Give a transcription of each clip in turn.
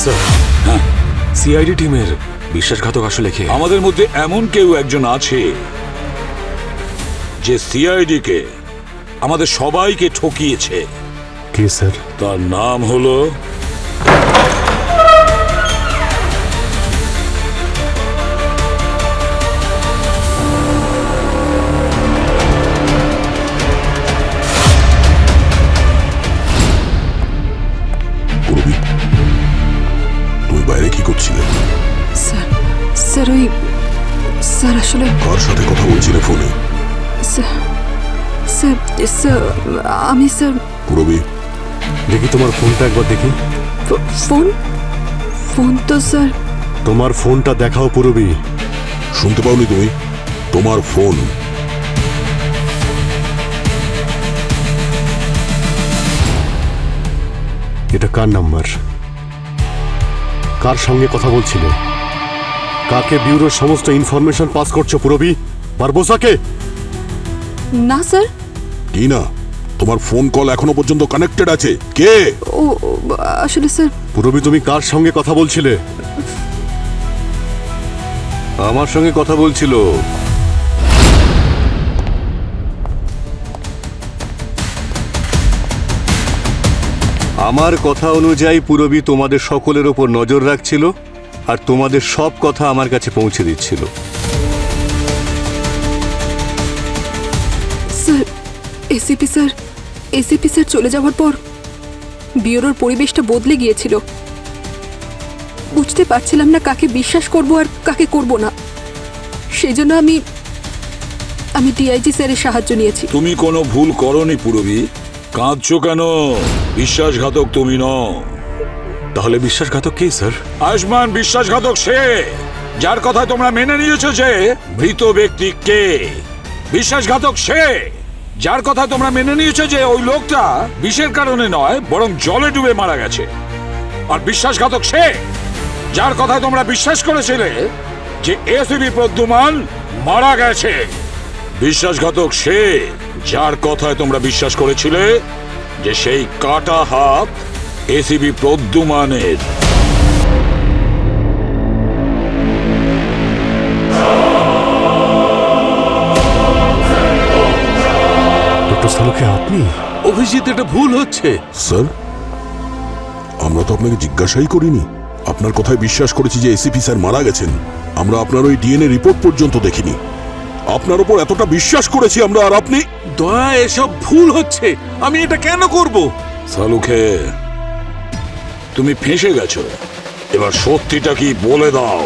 Sir, হ্যাঁ, CID টিমের বিশ্বাসঘাতক আসলে কে? আমাদের মধ্যে এমন কেউ একজন আছে যে সিআইডি কে আমাদের সবাইকে ঠকিয়েছে। কে স্যার? তার নাম হলো পূরবী। তুমি বাইরে কি করছিলে? স্যার স্যার ওই স্যার আসলে কার সাথে কথা বলছিলে ফোনে? স্যার স্যার স্যার আমি স্যার পূরবী, দেখি তোমার ফোনটা একবার দেখি। ফোন ফোন তো স্যার তোমার ফোনটা দেখাও পূরবী। শুনতে পাওনি তুমি? তোমার ফোন। এটা কার নাম্বার? কার সঙ্গে কথা বলছিলে? কাকে ব্যুরোর সমস্ত ইনফরমেশন পাস করছো পূরবী? বারবোসাকে? না স্যার। কি না? তোমার ফোন কল এখনো পর্যন্ত কানেক্টেড আছে। কে? ও আসলে স্যার পূরবী, তুমি কার সঙ্গে কথা বলছিলে? আমার সঙ্গে কথা বলছিল। আমার কথা অনুযায়ী পূরবী তোমাদের সকলের ওপর নজর রাখছিল আর তোমাদের সব কথা আমার কাছে পৌঁছে দিচ্ছিল। স্যার এসিপি স্যার চলে যাওয়ার পর ব্যুরোর পরিবেশটা বদলে গিয়েছিল। বুঝতে পারছিলাম না কাকে বিশ্বাস করব আর কাকে করব না। সেই জন্য আমি ডিআইজি স্যারের সাহায্য নিয়েছি। তুমি কোনো ভুল করনি পূরবী। কাঁদছো কেন? বিশ্বাসঘাতক তুমি নও। তাহলে বিশ্বাসঘাতক কে স্যার? আয়ুষ্মান বিশ্বাসঘাতক সে যার কথা তোমরা মেনে নিয়েছো যে মৃত ব্যক্তি কে। বিশ্বাসঘাতক সে যার কথা তোমরা মেনে নিয়েছো যে ওই লোকটা বিষের কারণে নয় বরং জলে ডুবে মারা গেছে। আর বিশ্বাসঘাতক সে যার কথা তোমরা বিশ্বাস করেছিলে যে এসিপি প্রদ্যুমান মারা গেছে। বিশ্বাসঘাতক সে যার কথায় তোমরা বিশ্বাস করেছিলে যে সেই কাটা হাত এসিপি প্রদ্যুমানের। ডক্টর সালুকে আপনি? অভিজিৎ, এটা ভুল হচ্ছে। স্যার, আমরা তো আপনাকে জিজ্ঞাসাই করিনি। আপনার কথায় বিশ্বাস করেছি যে এসিপি স্যার মারা গেছেন। আমরা আপনার ওই ডিএনএ রিপোর্ট পর্যন্ত দেখিনি। আপনার উপর এতটা বিশ্বাস করেছি আমরা, আর আপনি। দয়া, এসব ভুল হচ্ছে। আমি এটা কেন করব? সালুকে, তুমি ফেঁসে গেছো। এবার সত্যিটা কি বলে দাও।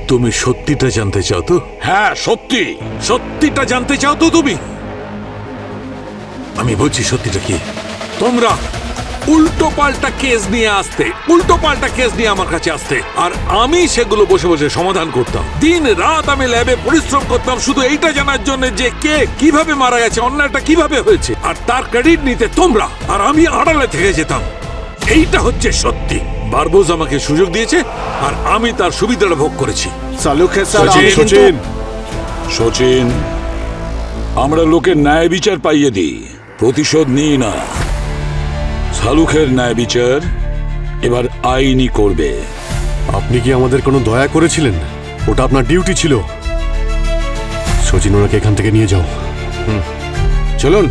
তুমি সত্যিটা জানতে চাও তো? হ্যাঁ, সত্যি। সত্যিটা জানতে চাও তো তুমি? আমি বলছি সত্যিটা কি। তোমরা উল্টো পাল্টা কেস নিয়ে আমার কাছে আসতে, আর আমি সেগুলো বসে বসে সমাধান করতাম। দিন রাত আমি ল্যাবে পরিশ্রম করতাম শুধু এইটা জানার জন্য যে কে কিভাবে মারা গেছে, অন্যায়টা কিভাবে হয়েছে, আর তার ক্রেডিট নিতে তোমরা, আর আমি আড়ালে থেকে যেতাম। এইটা হচ্ছে সত্যি। বারবোস আমাকে সুযোগ দিয়েছে আর আমি তার সুবিধাটা ভোগ করেছি। সচিন, আমরা লোকের ন্যায় বিচার পাইয়ে দিই, প্রতিশোধ নিই না। সালুখের ন্যায় বিচার এবার আইনি করবে। আপনি কি আমাদের কোনো দয়া করেছিলেন? ওটা আপনার ডিউটি ছিল। সচিন, ওনাকে এখান থেকে নিয়ে যাও। চলুন।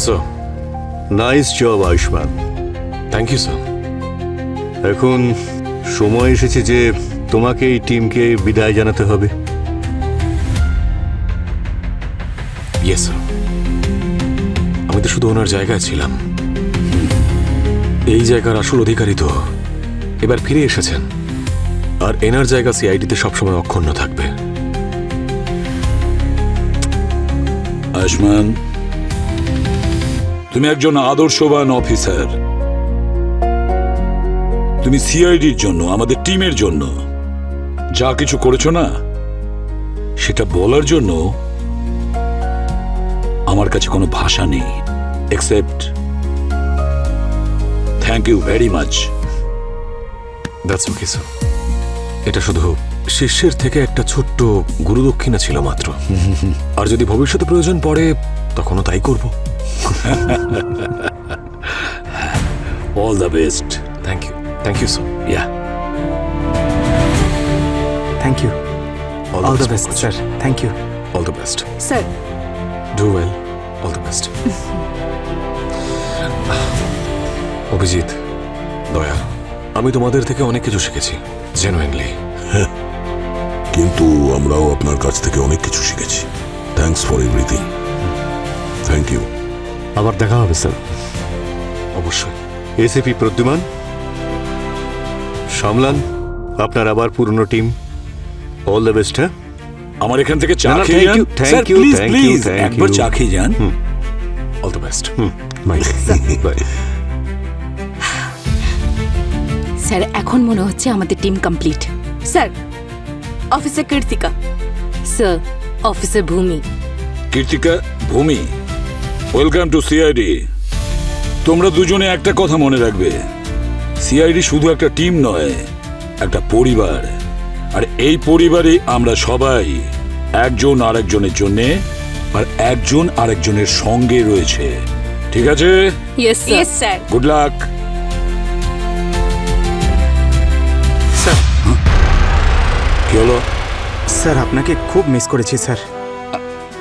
Sir, nice job Ayushman. Thank you sir. এখন সময় এসেছে যে তোমাকে এই টিমকে বিদায় জানাতে হবে। Yes sir. আমি তো শুধু ওনার জায়গায় ছিলাম। এই জায়গার আসল অধিকারী তো এবার ফিরে এসেছেন, আর এনার জায়গা সিআইডিতে সবসময় অক্ষুণ্ণ থাকবে। আয়ুষ্মান, তুমি একজন আদর্শবান অফিসার। তুমি সিআইডির জন্য, আমাদের টিমের জন্য যা কিছু করেছো না, সেটা বলার জন্য আমার কাছে কোনো ভাষা নেই, except thank you very much. That's okay sir. এটা শুধু শিষ্যের থেকে একটা ছোট্ট গুরুদক্ষিণা ছিল মাত্র। আর যদি ভবিষ্যতে প্রয়োজন পড়ে তখনও তাই করব। All the best. Thank you sir. Yeah, thank you. All the best sir. Thank you. All the best. Sir do well. All the best. Abhijit, Daya, আমি তোমাদের থেকে অনেক কিছু শিখেছি, জেনুইনলি। কিন্তু আমরাও আপনার কাছ থেকে অনেক কিছু শিখেছি। Thanks for everything. Thank you. আবার দেখা হবে স্যার। অবশ্যই। এসিপি প্রদ্যুমান, সামলান আপনার আবার পুরনো টিম। All the best. হ্যাঁ, আমার এখান থেকে চা না, না, খেয়ে thank যান you, thank sir, you, please thank you, please thank একবার you. চা খেয়ে যান। All the best. Bye bye. Sir এখন মনে হচ্ছে আমাদের team complete. Sir, officer Kirtika. Sir officer ভূমি। কীর্তিকা, ভূমি, ওয়েলকাম টু সিআইডি। তোমরা দুজনে একটা কথা মনে রাখবে, সিআইডি শুধু একটা টিম নয়, একটা পরিবার। আর এই পরিবারে আমরা সবাই একজন আরেকজনের জন্যে আর একজন আরেকজনের সঙ্গে রয়েছে। ঠিক আছে? Yes sir. Good luck. Sir, কি হলো? স্যার আপনাকে খুব মিস করেছি স্যার।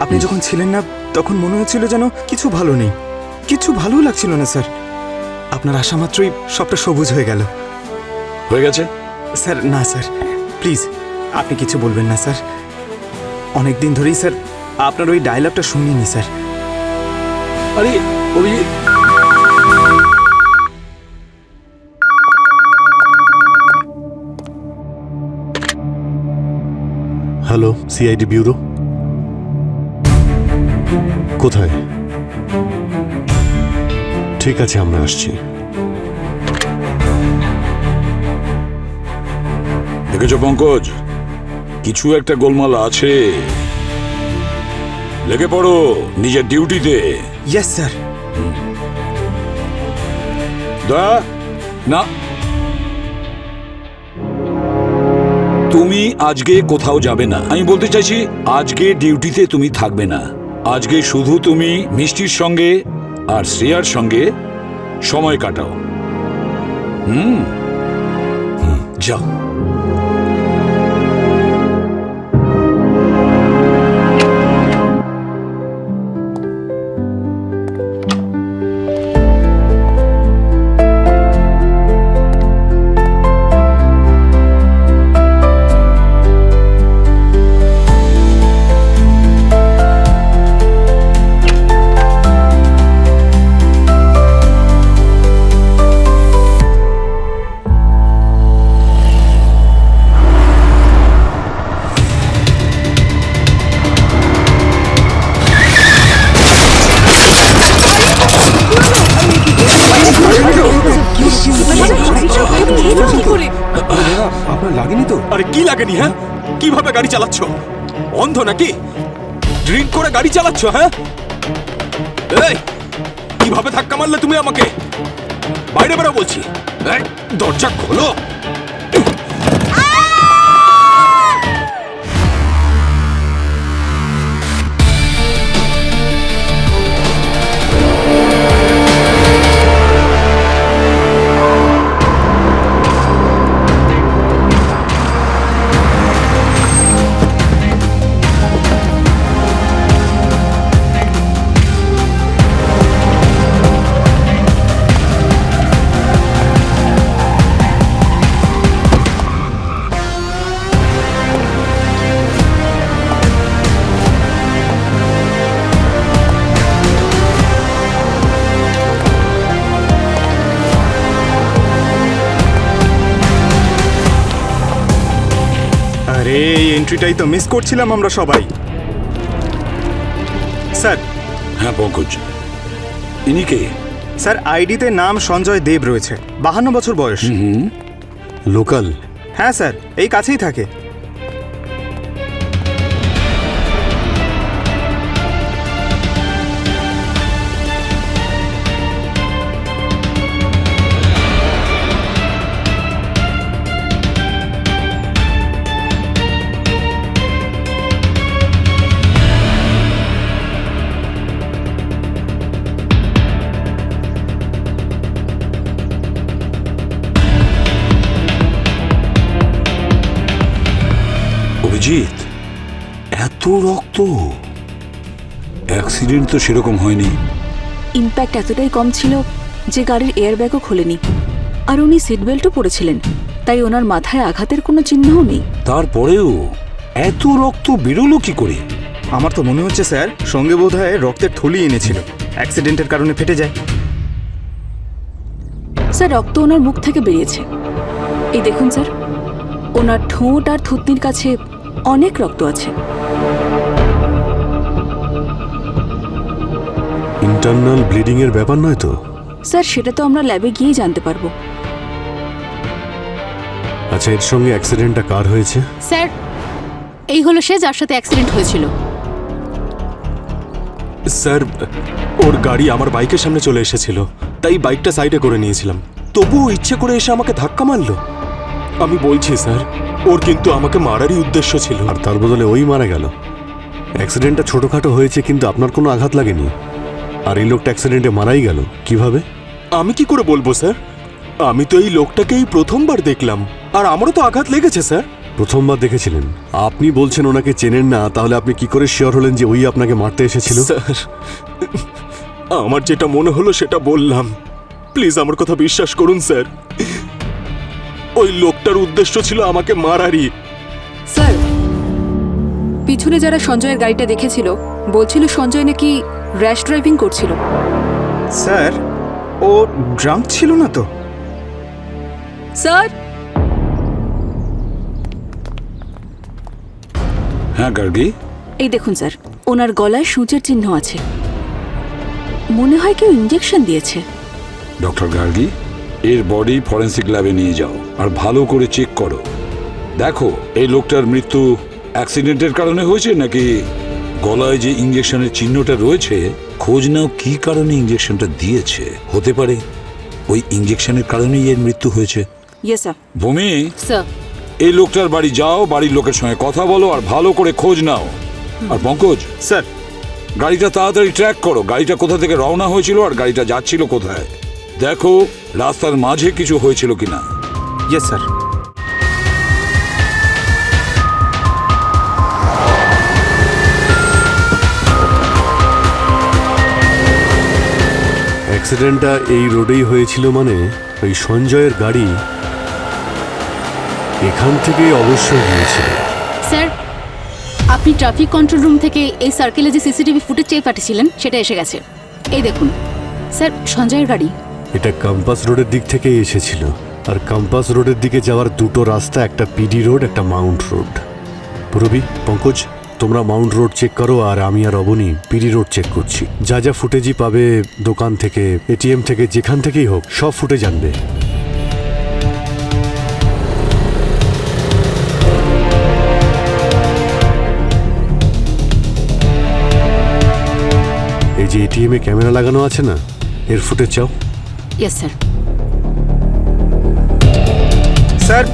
আপনি যখন ছিলেন না তখন মনে হচ্ছিল যেন কিছু ভালো নেই, কিছু ভালো লাগছিল না স্যার। আপনার আসা মাত্রই সবটা সবুজ হয়ে গেল। হয়ে গেছে? স্যার না স্যার, প্লিজ আপনি কিছু বলবেন না স্যার। অনেক দিন ধরেই স্যার আপনার ওই ডায়লগটা শুনিনি স্যার। আরে অভিজিৎ, হ্যালো, সিআইডি ব্যুরো। কোথায়? ঠিক আছে, আমরা আসছি। দেখেছো পঙ্কজ, কিছু একটা গোলমাল আছে। লেগে পড়ো নিজের ডিউটিতে। Yes sir. দয়া, না, তুমি আজকে কোথাও যাবে না। আমি বলতে চাইছি আজকে ডিউটিতে তুমি থাকবে না। আজকে শুধু তুমি মিষ্টির সঙ্গে আর শ্রেয়ার সঙ্গে সময় কাটাও। যাও। আপনার লাগেনি তো? আরে কি লাগেনি? হ্যাঁ, কিভাবে গাড়ি চালাচ্ছ? অন্ধ নাকি? ড্রিঙ্ক করে গাড়ি চালাচ্ছ? হ্যাঁ, এই কিভাবে ধাক্কা মারলে তুমি আমাকে? বাইরে বেরো বলছি। এই, দরজা খোলো। আরে এই এন্ট্রিটাই তো মিস করছিলাম আমরা সবাই। স্যার। হ্যাঁ পঙ্কজ, ইনি কে? স্যার আইডিতে নাম সঞ্জয় দেব রয়েছে, 52 বছর বয়স। লোকাল? হ্যাঁ স্যার, এই কাছেই থাকে। অভিজিৎ, এত রক্ত! অ্যাক্সিডেন্ট তো সেরকম হয়নি। ইম্প্যাক্ট এতটাই কম ছিল যে গাড়ির এয়ারব্যাগও খোলেনি, আর উনি সিট বেল্টও পরেছিলেন, তাই ওনার মাথায় আঘাতের কোনো চিহ্নও নেই। তারপরেও এত রক্ত বেরোলো কি করে? আমার তো মনে হচ্ছে স্যার সঙ্গে বোধহয় রক্তের থলি এনেছিল, অ্যাক্সিডেন্টের কারণে ফেটে যায়। স্যার, রক্ত ওনার মুখ থেকে বেরিয়েছে। এই দেখুন স্যার, ওনার ঠোঁট আর থুতনির কাছে অনেক রক্ত আছে। ইন্টারনাল ব্লিডিং এর ব্যাপার নয় তো? স্যার, সেটা তো আমরা ল্যাবে গিয়েই জানতে পারবো। আচ্ছা, এর সঙ্গে অ্যাক্সিডেন্টটা কার হয়েছে? স্যার, এই হলো সে যার সাথে অ্যাক্সিডেন্ট হয়েছিল। স্যার, ওর গাড়ি আমার বাইকের সামনে চলে এসেছিল, তাই বাইকটা সাইডে করে নিয়েছিলাম। তবুও ইচ্ছে করে এসে আমাকে ধাক্কা মারলো। আমি বলছি স্যার, ওর কিন্তু আমাকে মারারই উদ্দেশ্য ছিল। আর তার বদলে ওই মারা গেল। অ্যাক্সিডেন্টটা ছোটখাটো হয়েছে, কিন্তু আপনার কোনো আঘাত লাগেনি। আর এই লোকটা অ্যাক্সিডেন্টে মারাই গেল কিভাবে? আমি কি করে বলবো স্যার? আমি তো এই লোকটাকেই প্রথমবার দেখলাম, আর আমারও তো আঘাত লেগেছে স্যার। প্রথমবার দেখেছিলেন? আপনি বলছেন ওনাকে চেনেন না, তাহলে আপনি কি করে শিওর হলেন যে ওই আপনাকে মারতে এসেছিল? স্যার, আমার যেটা মনে হলো সেটা বললাম। প্লিজ আমার কথা বিশ্বাস করুন স্যার। ওই লোকটার উদ্দেশ্য ছিল আমাকে মারারই। স্যার, পিছনে যারা সঞ্জয়ের গাড়িটা দেখেছিল বলছিল সঞ্জয় নাকি র্যাশ ড্রাইভিং করছিল। স্যার, ও ড্রাঙ্ক ছিল না তো? স্যার, হ্যাঁ গার্গী, এই দেখুন স্যার, ওনার গলায় সূচের চিহ্ন আছে। মনে হয় কেউ ইঞ্জেকশন দিয়েছে। ডক্টর গার্গী, এর বডি ফরেন্সিক ল্যাবে নিয়ে যাও আর ভালো করে চেক করো। দেখো এই লোকটার মৃত্যু অ্যাক্সিডেন্টের কারণে হয়েছে নাকি গলায় যে ইঞ্জেকশনের চিহ্নটা রয়েছে, খোঁজ নাও কি কারণে ইঞ্জেকশনটা দিয়েছে। হতে পারে ওই ইঞ্জেকশনের কারণেই এর মৃত্যু হয়েছে। Yes sir. ভূমি, স্যার, এই লোকটার বাড়ি যাও, বাড়ির লোকের সঙ্গে কথা বলো আর ভালো করে খোঁজ নাও। আর পঙ্কজ, স্যার, গাড়িটা তাড়াতাড়ি ট্র্যাক করো। গাড়িটা কোথা থেকে রওনা হয়েছিল আর গাড়িটা যাচ্ছিল কোথায়। দেখো রাস্তার মাঝে কিছু হয়েছিল কিনা। Yes sir. অ্যাক্সিডেন্টটা এই রোডেই হয়েছিল, মানে ওই সঞ্জয়ের গাড়ি এখান থেকে অবশ্যই গিয়েছিল। স্যার, আপনি ট্রাফিক কন্ট্রোল রুম থেকে এই সার্কেলে যে সিসিটিভি ফুটেজ চেয়ে পাঠিয়েছিলেন সেটা এসে গেছে। এই দেখুন স্যার, সঞ্জয়ের গাড়ি। এটা কম্পাস রোডের দিক থেকেই এসেছিল। আর কম্পাস রোডের দিকে যাওয়ার দুটো রাস্তা, একটা পিডি রোড, একটা মাউন্ট রোড। পুরবি, পঙ্কজ, তোমরা মাউন্ট রোড চেক করো, আর আমি আর অবনী পিডি রোড চেক করছি। যা যা ফুটেজই পাবে দোকান থেকে, এটিএম থেকে, যেখান থেকেই হোক, সব ফুটেজ আনবে। এই যে এটিএম এ ক্যামেরা লাগানো আছে না, এর ফুটেজ চাও। Yes sir. স্যার,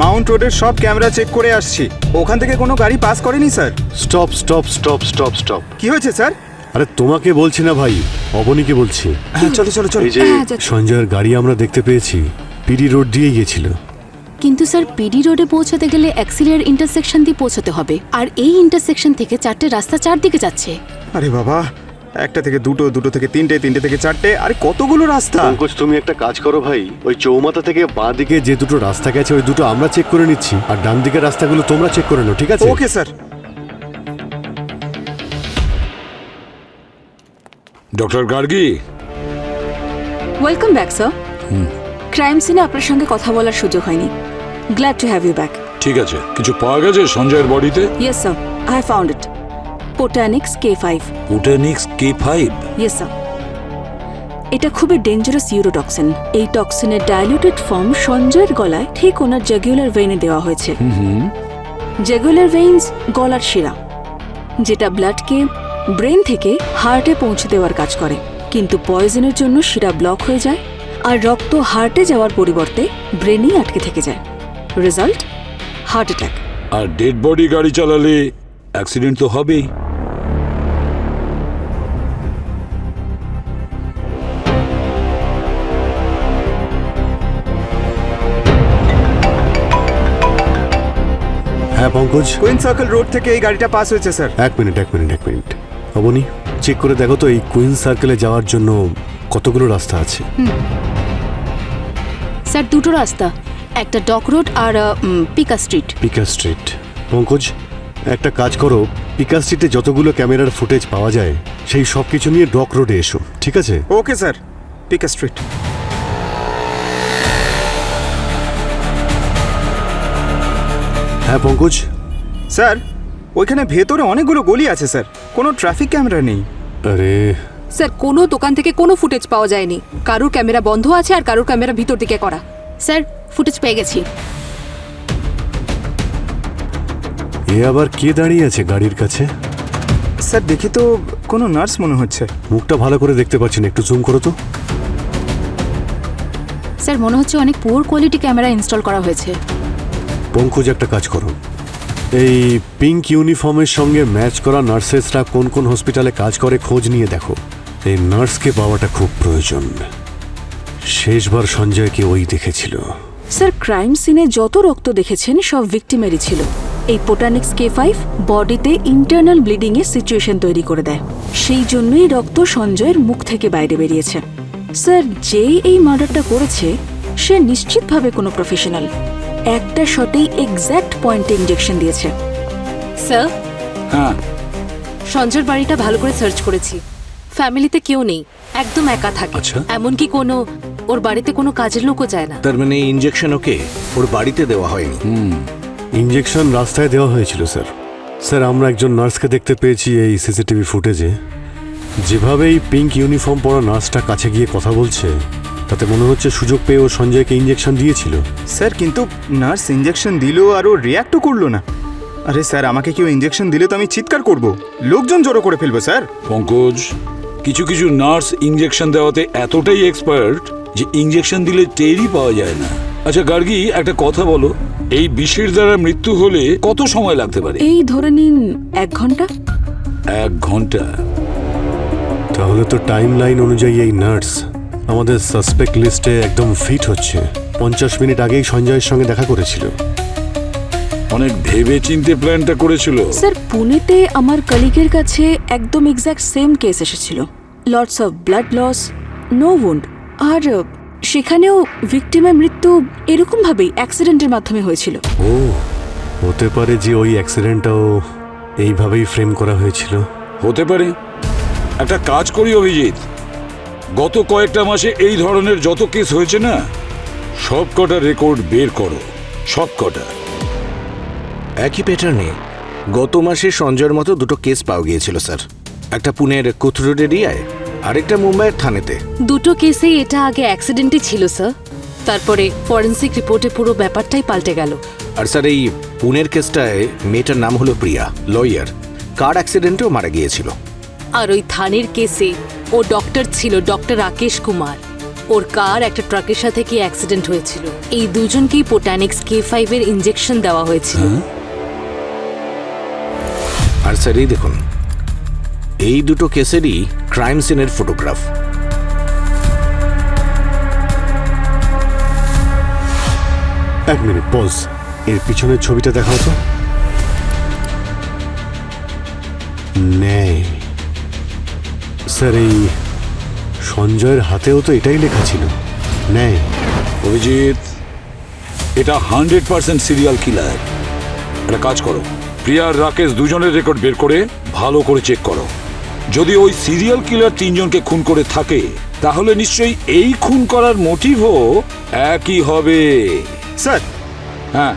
মাউন্ট রোডের সব ক্যামেরা চেক করে আসছি, ওখান থেকে কোনো গাড়ি পাস করেনি sir. Stop stop stop stop stop. কি হয়েছে স্যার? আরে তোমাকে বলছি না ভাই, অবনীকে বলছি। হ্যাঁ, চলো চলো চলো। এই যে হ্যাঁ, যাচ্ছি। সঞ্জয়ের গাড়ি আমরা দেখতে পেয়েছি, পিডি রোড দিয়ে গিয়েছিল। কিন্তু স্যার, পিডি রোডে পৌঁছাতে গেলে অ্যাক্সিলিয়ার ইন্টারসেকশন দিয়ে পৌঁছাতে হবে, আর এই ইন্টারসেকশন থেকে চারটে রাস্তা চারদিকে যাচ্ছে। আরে বাবা, একটা থেকে দুটো, দুটো থেকে তিনটে, তিনটে থেকে চারটে, আরে কতগুলো রাস্তা। পঙ্কজ, তুমি একটা কাজ করো ভাই, ওই চৌমাথা থেকে বাঁ দিকে যে দুটো রাস্তা গেছে ওই দুটো আমরা চেক করে নিচ্ছি, আর ডান দিকের রাস্তাগুলো তোমরা চেক করে নাও, ঠিক আছে? Okay sir. Doctor Gargi, welcome back sir. Crime সিনে আপনার সঙ্গে কথা বলার সুযোগ হয়নি। Glad to have you back. ঠিক আছে, কিছু পাওয়া গেছে সঞ্জয়ের বডিতে? Yes sir, I found it. পোটানিক্স K5। পুটানিক্স K5? Yes sir. এটা খুবই ডেঞ্জারাস ইউরোটক্সিন। এই টক্সিনের ডাইলিউটেড ফর্ম সঞ্জয়ের গলায় ঠিক ওনার জেগুলার ভেইনে দেওয়া হয়েছে। জেগুলার ভেইনস গলার শিরা, যেটা ব্লাডকে ব্রেন থেকে হার্টে পৌঁছে দেওয়ার কাজ করে। কিন্তু পয়জনের জন্য শিরা ব্লক হয়ে যায়, আর রক্ত হার্টে যাওয়ার পরিবর্তে ব্রেনেই আটকে থেকে যায়। Result, heart attack. আর ডেড বডি গাড়ি চালালে অ্যাক্সিডেন্ট তো হবেই। হ্যাঁ পঙ্কজ, কুইন সার্কেল রোড থেকে এই গাড়িটা পাস হয়েছে স্যার। এক মিনিট। অবনী, চেক করে দেখো তো এই কুইন সার্কেলে যাওয়ার জন্য কতগুলো রাস্তা আছে। স্যার দুটো রাস্তা, একটা ডক রোড আর পিকা স্ট্রিট। পিকা স্ট্রিট। পঙ্কজ, একটা কাজ করো, পিকা স্ট্রিটে যতগুলো ক্যামেরার ফুটেজ পাওয়া যায় সেই সব কিছু নিয়ে ডক রোডে এসো, ঠিক আছে? Okay sir, Pika street. হ্যাঁ পঙ্কজ, স্যার ওইখানে ভেতরে অনেকগুলো গলি আছে স্যার, কোনো ট্রাফিক ক্যামেরা নেই। আরে স্যার কোনো দোকান থেকে কোনো ফুটেজ পাওয়া যায়নি। কারোর ক্যামেরা বন্ধ আছে আর কারোর ক্যামেরা ভিতর দিকে করা। স্যার ফুটেজ পেয়ে গেছি। এ আবার কে দাঁড়িয়ে আছে গাড়ির কাছে? স্যার দেখি তো, কোনো নার্স মনে হচ্ছে। মুখটা ভালো করে দেখতে পাচ্ছি না, একটু জুম করো তো। স্যার মনে হচ্ছে অনেক পুয়ার কোয়ালিটি ক্যামেরা ইনস্টল করা হয়েছে। পঙ্কজ একটা কাজ করো, এই পিঙ্ক ইউনিফর্মের সঙ্গে ম্যাচ করা নার্সেসরা কোন কোন হসপিটালে কাজ করে খোঁজ নিয়ে দেখো। এই নার্সকে পাওয়াটা খুব প্রয়োজন। শেষবার সঞ্জয়কে ওই দেখেছিল। স্যার ক্রাইম সিনে যত রক্ত দেখেছেন সব ভিকটিমেরই ছিল। এই পোটানিক্স K5 বডিতে ইন্টারনাল ব্লিডিং এর সিচুয়েশন তৈরি করে দেয়, সেই জন্যই রক্ত সঞ্জয়ের মুখ থেকে বাইরে বেরিয়েছে। স্যার যেই এই মার্ডারটা করেছে সে নিশ্চিতভাবে কোনো প্রফেশনাল। একটা শটেই এক্স্যাক্ট পয়েন্টে ইনজেকশন দিয়েছে। স্যার হ্যাঁ, সঞ্জয়ের বাড়িটা ভালো করে সার্চ করেছি। ফ্যামিলিতে কেউ নেই, একদম একা থাকে। আচ্ছা। এমনকি কোনো ওর বাড়িতে কোনো কাজের লোকও যায় না। তার মানে ইনজেকশন ওকে ওর বাড়িতে দেওয়া হয়নি। ইঞ্জেকশন রাস্তায় দেওয়া হয়েছিল স্যার। স্যার আমরা একজন নার্সকে দেখতে পেয়েছি এই সিসিটিভি ফুটেজে। যেভাবে এই পিঙ্ক ইউনিফর্ম পরা নার্সটা কাছে গিয়ে কথা বলছে তাতে মনে হচ্ছে সুযোগ পেয়ে ও সঞ্জয়কে ইঞ্জেকশন দিয়েছিল। স্যার কিন্তু নার্স ইঞ্জেকশন দিল আর ও রিয়াক্টও করলো না। আরে স্যার আমাকে কেউ ইঞ্জেকশন দিলে তো আমি চিৎকার করব, লোকজন জড়ো করে ফেলবো স্যার। পঙ্কজ, কিছু কিছু নার্স ইঞ্জেকশন দেওয়াতে এতটাই এক্সপার্ট যে ইঞ্জেকশন দিলে টেরই পাওয়া যায় না। আচ্ছা গার্গী, একটা কথা বলো, এই বিষের দ্বারা মৃত্যু হলে কত সময় লাগতে পারে? এই ধরে নিন 1 ঘন্টা। 1 ঘন্টা? তাহলে তো টাইম লাইন অনুযায়ী এই নার্স আমাদের সাসপেক্ট লিস্টে একদম ফিট হচ্ছে। 50 মিনিট আগেই সঞ্জয়ের সঙ্গে দেখা করেছিল। অনেক ভেবে চিনতে প্ল্যানটা করেছিল। স্যার পুনেতে আমার কলিগের কাছে একদম এক্স্যাক্ট সেম কেস এসেছিল। Lots of blood loss, no wound, আর সেখানেও ভিকটিমের মৃত্যু এরকম ভাবেই অ্যাক্সিডেন্টের মাধ্যমে হয়েছিল। ও হতে পারে যে ওই অ্যাক্সিডেন্টটাও এইভাবেই ফ্রেম করা হয়েছিল। হতে পারে। একটা কাজ করি অভিজিৎ, গত কয়েকটা মাসে এই ধরনের যত কেস হয়েছে না, সব কটা রেকর্ড বের করো, সব কটা। একই প্যাটার্নে গত মাসে সঞ্জয়ের মতো দুটো কেস পাওয়া গিয়েছিল স্যার। একটা পুনের কোথরোড এরিয়ায়, আরেকটা মুম্বাইয়ের থানেতে। দুটো কেসেই এটা আগে অ্যাক্সিডেন্টই ছিল স্যার। তারপরে ফরেন্সিক রিপোর্টে পুরো ব্যাপারটাই পাল্টে গেল। আর স্যার এই পুনের কেসটায় মেয়েটার নাম হলো প্রিয়া, লয়ার, কার অ্যাক্সিডেন্টেও মারা গিয়েছিল। আর ওই থানের কেসে ও ডক্টর ছিল, ডক্টর রাকেশ কুমার। ওর কার একটা ট্রাকের সাথে কি অ্যাক্সিডেন্ট হয়েছিল। এই দুজনকেই পোটানিক্স K5 এর ইনজেকশন দেওয়া হয়েছিল। আর স্যার এই দেখুন, এই দুটো কেসেরই ক্রাইম সিনের ফটোগ্রাফ। এক মিনিট পজ, এর পিছনের ছবিটা দেখাও তো। নেই স্যার, এই সঞ্জয়ের হাতেও তো এটাই লেখা ছিল, নেই। অভিজিৎ, এটা 100% সিরিয়াল কিলার। একটা কাজ করো, প্রিয়া আর রাকেশ দুজনের রেকর্ড বের করে ভালো করে চেক করো। যদি ওই সিরিয়াল কিলার 3 জনকে খুন করে থাকে তাহলে নিশ্চয়ই এই খুন করার মোটিভও একই হবে। স্যার, হ্যাঁ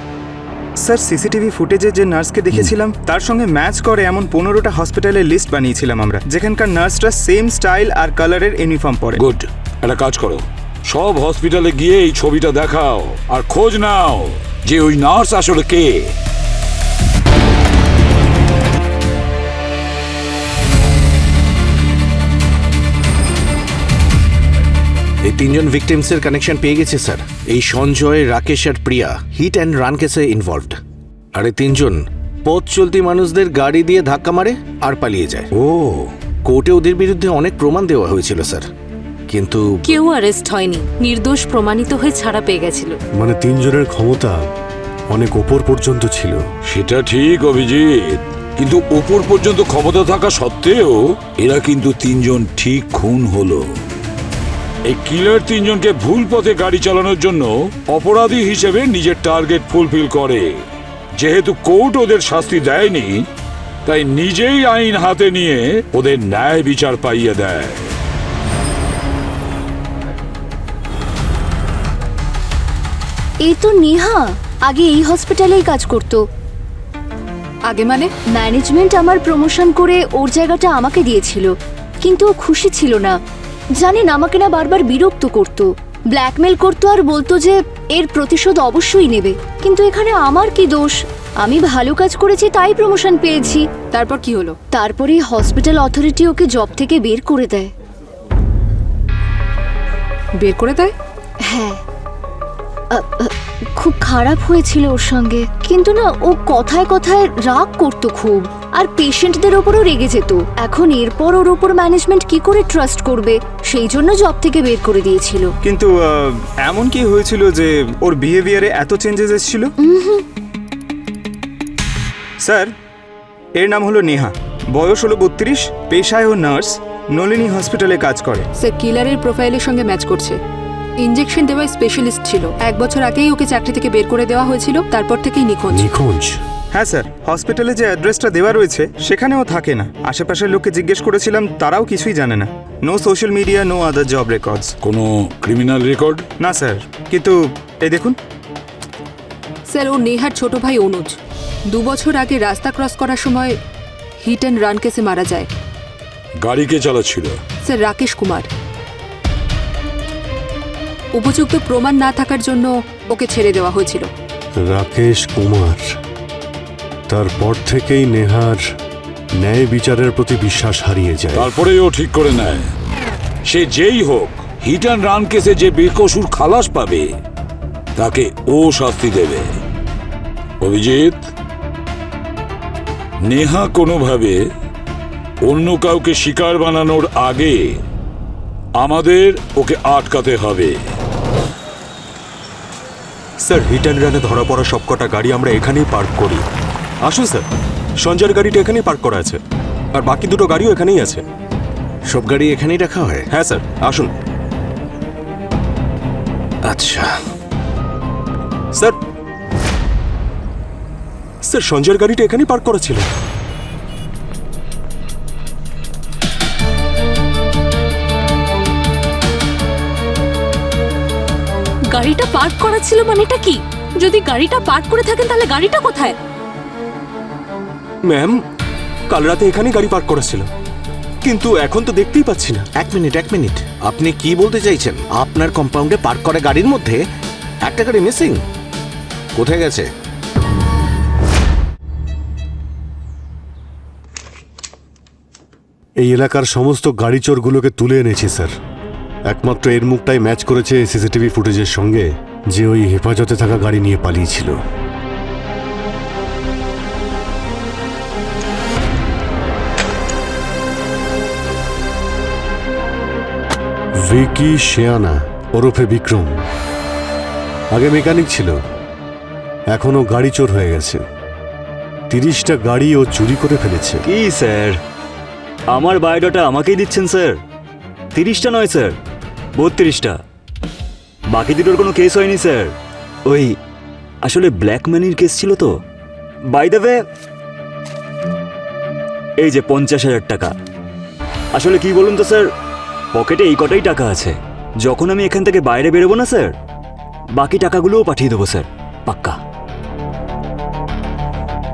স্যার সিসিটিভি ফুটেজে যে নার্সকে দেখেছিলাম তার সঙ্গে ম্যাচ করে এমন 15টা হসপিটালের লিস্ট বানিয়েছিলাম আমরা, যেখানকার নার্সরা সেম স্টাইল আর কালারের ইউনিফর্ম পরে। গুড। একটা কাজ করো, সব হসপিটালে গিয়ে এই ছবিটা দেখাও আর খোঁজ নাও যে ওই নার্স আসলে কে। এই 3 জন ভিকটিমসের কানেকশন পেয়ে গেছে স্যার। এই সঞ্জয়, রাকেশ আর প্রিয়া হিট অ্যান্ড রান কেসে ইনভলভড। আর এই 3 জন পথ চলতি মানুষদের গাড়ি দিয়ে ধাক্কা মারে আর পালিয়ে যায়। ও, কোর্টে ওদের বিরুদ্ধে অনেক প্রমাণ দেওয়া হয়েছিল স্যার, কিন্তু কেউ অ্যারেস্ট হয়নি, নির্দোষ প্রমাণিত হয়ে ছাড়া পেয়ে গেছিল। মানে 3 জনের ক্ষমতা অনেক ওপর পর্যন্ত ছিল। সেটা ঠিক অভিজিৎ, কিন্তু ওপর পর্যন্ত ক্ষমতা থাকা সত্ত্বেও এরা কিন্তু তিনজন ঠিক খুন হলো। এই কিলার তিনজনকে ভুল পথে গাড়ি চালানোর জন্য অপরাধী হিসেবে নিজের টার্গেট ফুলফিল করে। যেহেতু কোর্ট ওদের শাস্তি দেয়নি, তাই নিজেই আইন হাতে নিয়ে ওদের ন্যায় বিচার পাইয়ে দেয়। এই তো নেহা, আগে এই হসপিটালেই কাজ করতো। আগে মানে? ম্যানেজমেন্ট আমার প্রমোশন করে ওর জায়গাটা আমাকে দিয়েছিল, কিন্তু ও খুশি ছিল না। জানেন, আমাকে না বারবার বিরক্ত করতো, ব্ল্যাকমেল করতো আর বলতো যে এর প্রতিশোধ অবশ্যই নেবে। কিন্তু এখানে আমার কি দোষ? আমি ভালো কাজ করেছি তাই প্রমোশন পেয়েছি। তারপর কি হলো? তারপরে হসপিটাল অথরিটি ওকে জব থেকে বের করে দেয়। বের করে দেয়? হ্যাঁ, খুব খারাপ হয়েছিল ওর সঙ্গে। কিন্তু না, ও কথায় কথায় রাগ করতো খুব, আর পেশেন্টদের ওপরও রেগে যেত। এখন এরপর ওর ওপর ম্যানেজমেন্ট কি করে ট্রাস্ট করবে, সেই জন্য জব থেকে বের করে দিয়েছিল। কিন্তু এমন কি হয়েছিল যে ওর বিহেভিয়ারে এত চেঞ্জেস এসেছিল? স্যার, এর নাম হলো নেহা, বয়স হলো 32, পেশায় ও নার্স, নলিনী হসপিটালে কাজ করে। স্যার, কিলারের প্রোফাইলের সঙ্গে ম্যাচ করছে। ইনজেকশন দেওয়ার স্পেশালিস্ট ছিল। 1 বছর আগেই ওকে চাকরি থেকে বের করে দেওয়া হয়েছিল, তারপর থেকেই নিখোঁজ। নিখোঁজ? হ্যাঁ স্যার, হসপিটালে যে অ্যাড্রেসটা দেওয়া রয়েছে সেখানেও থাকে না। আশেপাশের লোককে জিজ্ঞেস করেছিলাম, তারাও কিছুই জানে না। No social media, no other job records. কোনো ক্রিমিনাল রেকর্ড? না স্যার, কিন্তু এই দেখুন। স্যার, ও নেহার ছোট ভাই অনুজ 2 বছর আগে রাস্তা ক্রস করার সময় হিট অ্যান্ড রান কেসে মারা যায়। গাড়ি কে চালাচ্ছিল? স্যার, রাকেশ কুমার। উপযুক্ত প্রমাণ না থাকার জন্য ওকে ছেড়ে দেওয়া হয়েছিল। রাকেশ কুমার। তারপর থেকেই নেহার ন্যায় বিচারের প্রতি বিশ্বাস হারিয়ে যায়। তারপরেই ও ঠিক করে নেয়, সে যেই হোক হিট অ্যান্ড রান কেসে যে বেকসুর খালাস পাবে তাকে ও শাস্তি দেবে। অভিজিৎ, নেহা কোনোভাবে অন্য কাউকে শিকার বানানোর আগে আমাদের ওকে আটকাতে হবে। স্যার, হিট অ্যান্ড রানে ধরা পড়া সবকটা গাড়ি আমরা এখানেই পার্ক করি। আসুন স্যার, সঞ্জয়ের গাড়িটা এখানেই পার্ক করা আছে, আর বাকি দুটো গাড়িও এখানেই আছে। সব গাড়ি এখানেই রাখা হয়? হ্যাঁ স্যার, আসুন। আচ্ছা স্যার, স্যার সঞ্জয়ের গাড়িটা এখানেই পার্ক করা ছিল। গাড়িটা পার্ক করা ছিল মানেটা কি? যদি গাড়িটা পার্ক করে থাকেন তাহলে গাড়িটা কোথায়? ম্যাম, কাল রাতে এখানেই গাড়ি পার্ক করা ছিল, কিন্তু এখন তো দেখতেই পাচ্ছি না। এক মিনিট, আপনি কি বলতে চাইছেন? আপনার কম্পাউন্ডে পার্ক করা গাড়ির মধ্যে একটা গাড়ি মিসিং? কোথায় গেছে? এই এলাকার সমস্ত গাড়ি চোরগুলোকে তুলে এনেছি স্যার। একমাত্র এর মুখটাই ম্যাচ করেছে সিসিটিভি ফুটেজের সঙ্গে, যে ওই হেফাজতে থাকা গাড়ি নিয়ে পালিয়েছিল। ভিকি শেয়ানা ওরফে বিক্রম আগে মেকানিক ছিল, এখনও গাড়ি চোর হয়ে গেছে। 30টা গাড়ি ও চুরি করে ফেলেছে। কি স্যার, আমার বায়োডাটা আমাকেই দিচ্ছেন স্যার? 30টা নয় স্যার, 32টা। বাকি দুটোর কোনো কেস হয়নি স্যার। ওই আসলে ব্ল্যাক মানির কেস ছিল তো। বাই দ্য ওয়ে, এই যে 50,000 টাকা। আসলে কি বলুন তো স্যার, পকেটে এই কটাই টাকা আছে। যখন আমি এখান থেকে বাইরে বেরোবো না স্যার, বাকি টাকাগুলোও পাঠিয়ে দেবো স্যার, পাক্কা।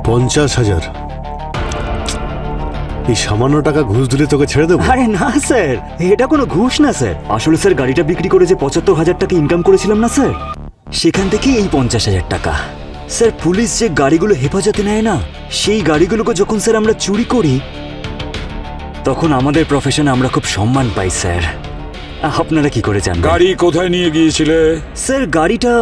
50,000? এই সামান্য টাকা ঘুষ দিলে তোকে ছেড়ে দেবো? আরে না স্যার, এটা কোনো ঘুষ না স্যার। আসলে স্যার, গাড়িটা বিক্রি করে যে 75,000 টাকা ইনকাম করেছিলাম না স্যার, সেখান থেকে এই 50,000 টাকা। স্যার, পুলিশ যে গাড়িগুলো হেফাজতে নেয় না, সেই গাড়িগুলোকে যখন স্যার আমরা চুরি করি, তখন আমাদের প্রফেশনে আমরা খুব সম্মান পাই স্যার। আপনারা কি করে জানেন? গাড়ি কোথায় নিয়ে গিয়েছিলে? স্যার, গাড়িটা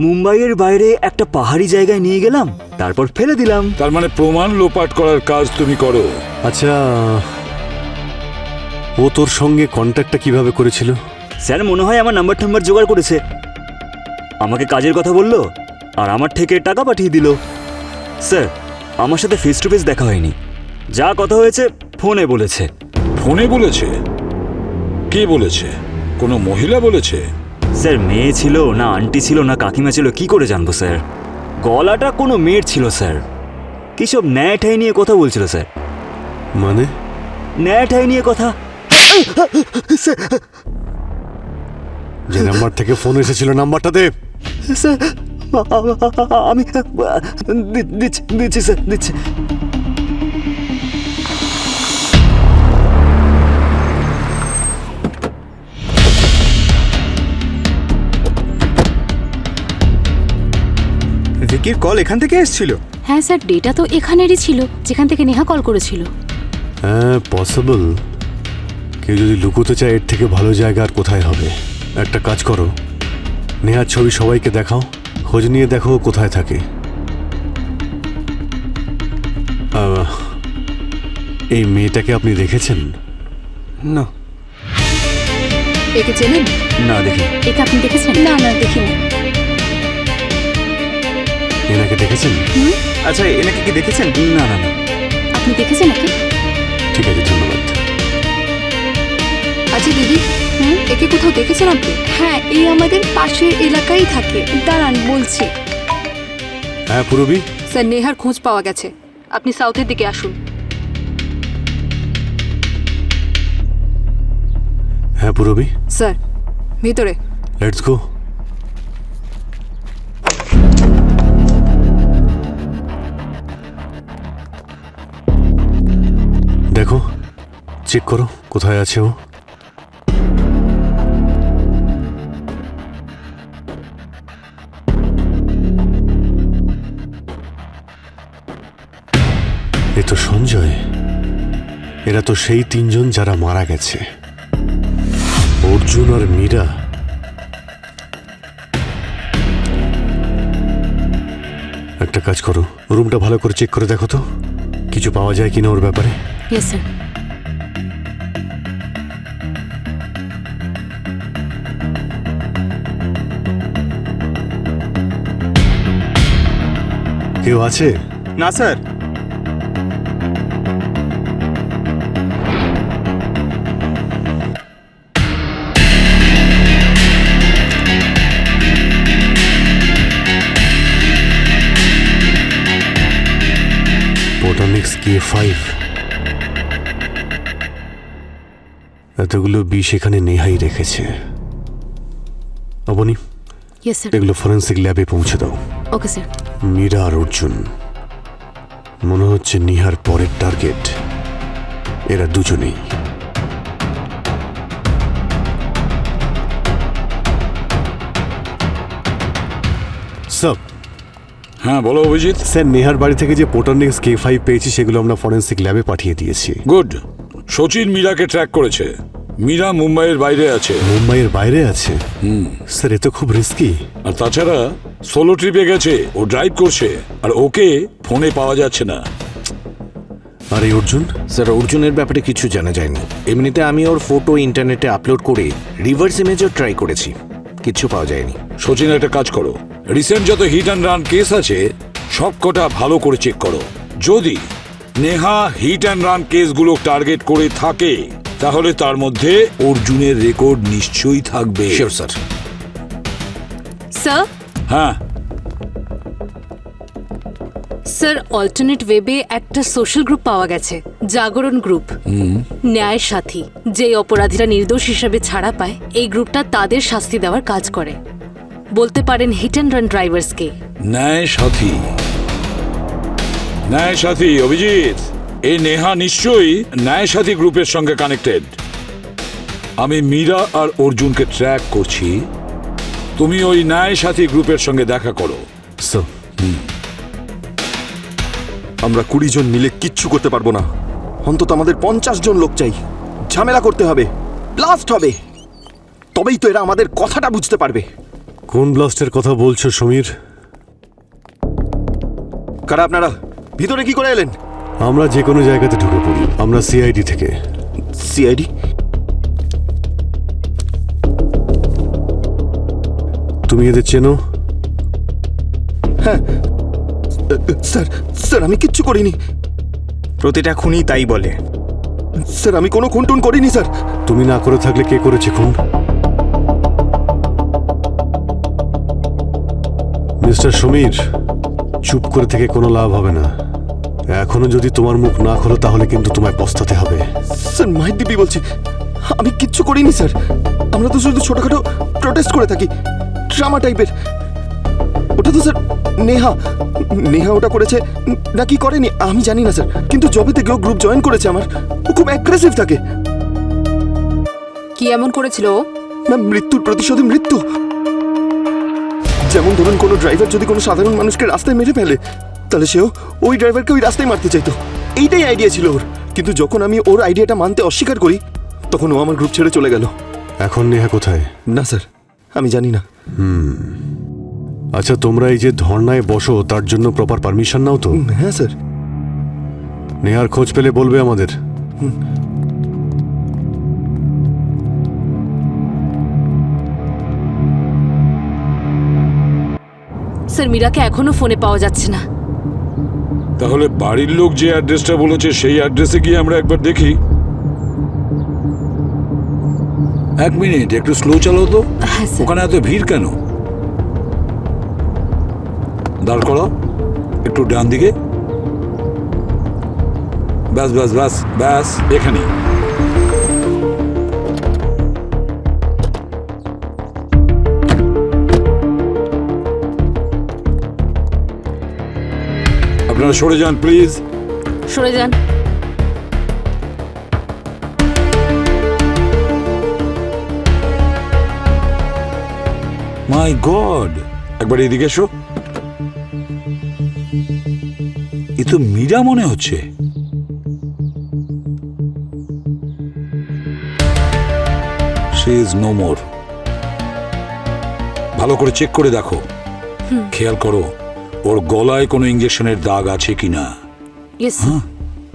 মুম্বাইয়ের বাইরে একটা পাহাড়ি জায়গায় নিয়ে গেলাম, তারপর ফেলে দিলাম। তার মানে প্রমাণ লোপাট করার কাজ তুমি করো? আচ্ছা, ও তোর সঙ্গে কন্ট্যাক্টটা কিভাবে করেছিল? স্যার, মনে হয় আমার নাম্বার জোগাড় করেছে। আমাকে কাজের কথা বললো, আর আমার থেকে টাকা পাঠিয়ে দিল। স্যার, আমার সাথে ফেস টু ফেস দেখা হয়নি, যা কথা হয়েছে ফোনে বলেছে। ফোনে বলেছে? কে বলেছে? কোনো মহিলা বলেছে? স্যার, মেয়ে ছিল না আন্টি ছিল না কাকিমা ছিল কি করে জানবো স্যার? গলাটা কোনো মেয়ের ছিল স্যার। কি সব ন্যায় ঠাই নিয়ে কথা বলছিল স্যার। মানে? ন্যায় ঠাই নিয়ে কথা। যে নাম্বার থেকে ফোন এসেছিল নাম্বারটা দে। স্যার, আমি দিচ্ছি স্যার, দিচ্ছি। ভিকির কল এখান থেকে এসেছিল? হ্যাঁ স্যার, ডেটা তো এখানেরই ছিল যেখান থেকে নেহা কল করেছিল। হ্যাঁ, পসিবল। কেউ যদি লুকোতে চায় এর থেকে ভালো জায়গা আর কোথায় হবে? একটা কাজ করো, নেহার ছবি সবাইকে দেখাও, খোঁজ নিয়ে দেখো কোথায় থাকে। এই মেয়েটাকে আপনি দেখেছেন? না। একে চেনেন? না, দেখি। একে আপনি দেখেছেন? না না দেখিনি। এনাকে দেখেছেন? আচ্ছা, এনাকে কি দেখেছেন? না না না। আপনি দেখেছেন একে? ঠিক আছে, ধন্যবাদ। আচ্ছা দিদি, একে কোথাও দেখেছেন আপনি? হ্যাঁ, এই আমাদের পাশের এলাকায় থাকে। দাঁড়ান বলছি। হ্যাঁ পুরবী, স্যার, নেহার খোঁজ পাওয়া গেছে। আপনি সাউথের দিকে আসুন। হ্যাঁ পুরবী, স্যার, ভিতরে। Let's go. দেখো, চেক করো কোথায় আছে ও। এ তো সঞ্জয়। এরা তো সেই তিনজন যারা মারা গেছে, অর্জুন আর মীরা। একটা কাজ করো, রুমটা ভালো করে চেক করে দেখো তো কিছু পাওয়া যায় কিনা ওর ব্যাপারে। Yes sir. কেউ আছে? না স্যার। বোটানিক্স K5, এতগুলো বিষ এখানে নেহাই রেখেছে। Avani, yes sir. এগুলো ফরেন্সিক ল্যাবে পৌঁছে দাও। Okay sir. মীরা আর অর্জুন মনে হচ্ছে নিহার পরের টার্গেট। এরা দুজনেই। স্যার। হ্যাঁ বলো অভিজিৎ। স্যার, নেহার বাড়ি থেকে যে বোটানিক্স K5 পেয়েছি সেগুলো আমরা ফরেন্সিক ল্যাবে পাঠিয়ে দিয়েছি। গুড। সচিন মীরাকে ট্র্যাক করেছে। মীরা মুম্বাইয়ের বাইরে আছে। মুম্বাইয়ের বাইরে আছে? স্যার, এ তো খুব রিস্কি। আর তাছাড়া সোলো ট্রিপে গেছে, ও ড্রাইভ করছে, আর ওকে ফোনে পাওয়া যাচ্ছে না। আর এই অর্জুন? স্যার, অর্জুনের ব্যাপারে কিছু জানা যায়নি। এমনিতে আমি ওর ফটো ইন্টারনেটে আপলোড করে রিভার্স ইমেজও ট্রাই করেছি, কিছু পাওয়া যায়নি। সচিন, একটা কাজ করো, রিসেন্ট যত হিট অ্যান্ড রান কেস আছে সব কটা ভালো করে চেক করো। যদি নেহা হিট অ্যান্ড রান কেসগুলো টার্গেট করে থাকে তাহলে তার মধ্যে অর্জুনের রেকর্ড নিশ্চয়ই থাকবে। Sure sir. স্যার। হ্যাঁ স্যার, অল্টারনেট ওয়েবে একটা সোশ্যাল গ্রুপ পাওয়া গেছে, জাগরণ গ্রুপ। ন্যায় সাথী। যে অপরাধীরা নির্দোষ হিসেবে ছাড়া পায়, এই গ্রুপটা তাদের শাস্তি দেওয়ার কাজ করে। বলতে পারেন হিট অ্যান্ড রান ড্রাইভার্সকে। ন্যায় সাথী, ন্যায় সাথী। অভিজিৎ, এই নেহা নিশ্চয়ই ন্যায় সাথী গ্রুপের সঙ্গে কানেক্টেড। আমি মীরা আর অর্জুনকে ট্র্যাক করছি, তুমি ওই ন্যায় সাথী গ্রুপের সঙ্গে দেখা করো। স্যার, আমরা 20 জন মিলে কিচ্ছু করতে পারবো না। অন্তত আমাদের 50 জন লোক চাই। ঝামেলা করতে হবে, ব্লাস্ট হবে, তবেই তো এরা আমাদের কথাটা বুঝতে পারবে। কোন ব্লাস্টের কথা বলছো সমীর? কারা আপনারা? ভিতরে কি করে এলেন? আমরা যে কোনো জায়গাতে ঢুকে পড়ি। আমরা সিআইডি থেকে। সিআইডি? তুমি এদের চেনো? হ্যাঁ স্যার স্যার আমি কিচ্ছু করিনি। প্রতিটা খুনি তাই বলে। স্যার আমি কোনো খুন টুন করিনি স্যার। তুমি না করে থাকলে কে করেছে খুন? মিস্টার সমীর, চুপ করে থেকে কোনো লাভ হবে না। এখনো যদি তোমার মুখ না খোলো তাহলে কিন্তু তোমায় পস্তাতে হবে। স্যার মাহির দিব্যি বলছি, আমি কিচ্ছু করিনি স্যার। আমরা তো শুধু ছোটখাটো প্রটেস্ট করে থাকি, ড্রামা টাইপের। ওটা তো স্যার নেহা নেহা ওটা করেছে নাকি করেনি আমি জানি না স্যার, কিন্তু যবে থেকে ও গ্রুপ জয়েন করেছে আমার, ও খুব অ্যাগ্রেসিভ থাকে। কি এমন করেছিল ও? ম্যাম, মৃত্যুর প্রতিশোধে মৃত্যু। যেমন ধরুন কোনো ড্রাইভার যদি কোনো সাধারণ মানুষকে রাস্তায় মেরে ফেলে, তাহলে সেও ওই ড্রাইভারকে ওই রাস্তায় মারতে চাইতো। এইটাই আইডিয়া ছিল ওর। কিন্তু যখন আমি ওর আইডিয়াটা মানতে অস্বীকার করি, তখন ও আমার গ্রুপ ছেড়ে চলে গেল। এখন নেহা কোথায়? না স্যার, আমি জানি না। আচ্ছা, তোমরা এই যে ধর্নায় বসো তার জন্য প্রপার পারমিশন নাও তো? হ্যাঁ স্যার। নেহার খোঁজ পেলে বলবে আমাদের। স্যার, মীরাকে এখনো ফোনে পাওয়া যাচ্ছে না। তাহলে বাড়ির লোক যে অ্যাড্রেসটা বলেছে সেই অ্যাড্রেসে গিয়ে আমরা একবার দেখি। এক মিনিট, একটু স্লো চালাও তো। হ্যাঁ স্যার। ওখানে এত ভিড় কেন? দাঁড় করো, একটু ডান দিকে। ব্যাস ব্যাস ব্যাস ব্যাস, এখানে। আপনারা সরে যান প্লিজ। সরে যান। মাই গড, একবার এদিকে এসো। এ তো মীরা মনে হচ্ছে। She is no more. ভালো করে চেক করে দেখো, খেয়াল করো ওর গলায় কোনো ইঞ্জেকশনের দাগ আছে কিনা। ইয়েস। হ্যাঁ,